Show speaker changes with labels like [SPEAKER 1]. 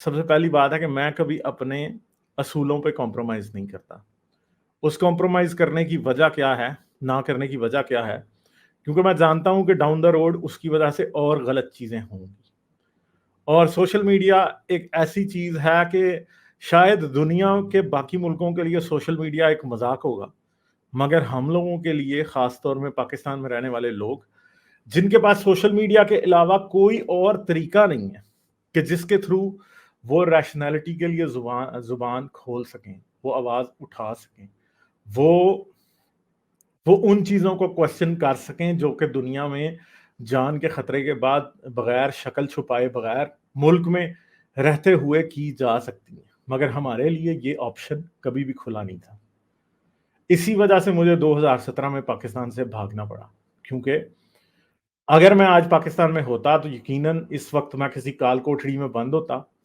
[SPEAKER 1] सबसे पहली बात है कि मैं कभी अपने असूलों पे कॉम्प्रोमाइज़ नहीं करता। उस कॉम्प्रोमाइज़ करने की वजह क्या है, ना करने की वजह क्या है? क्योंकि मैं जानता हूँ कि डाउन द रोड उसकी वजह से और गलत चीज़ें होंगी। और सोशल मीडिया एक ऐसी चीज़ है कि शायद दुनिया के बाकी मुल्कों के लिए सोशल मीडिया एक मज़ाक होगा, मगर हम लोगों के लिए ख़ास तौर में पाकिस्तान में रहने वाले लोग, जिनके पास सोशल मीडिया के अलावा कोई और तरीका नहीं है कि जिसके थ्रू वो रैशनैलिटी के लिए ज़ुबान खोल सकें, वो आवाज़ उठा सकें, वो वो उन चीज़ों को क्वेश्चन कर सकें जो कि दुनिया में जान के खतरे के बाद बगैर शक्ल छुपाए, बगैर मुल्क में रहते हुए की जा सकती हैं। मगर हमारे लिए ये ऑप्शन कभी भी खुला नहीं था। इसी वजह से मुझे 2017 में पाकिस्तान से भागना पड़ा, क्योंकि अगर मैं आज पाकिस्तान में होता तो यकीनन इस वक्त मैं किसी काल कोठड़ी में बंद होता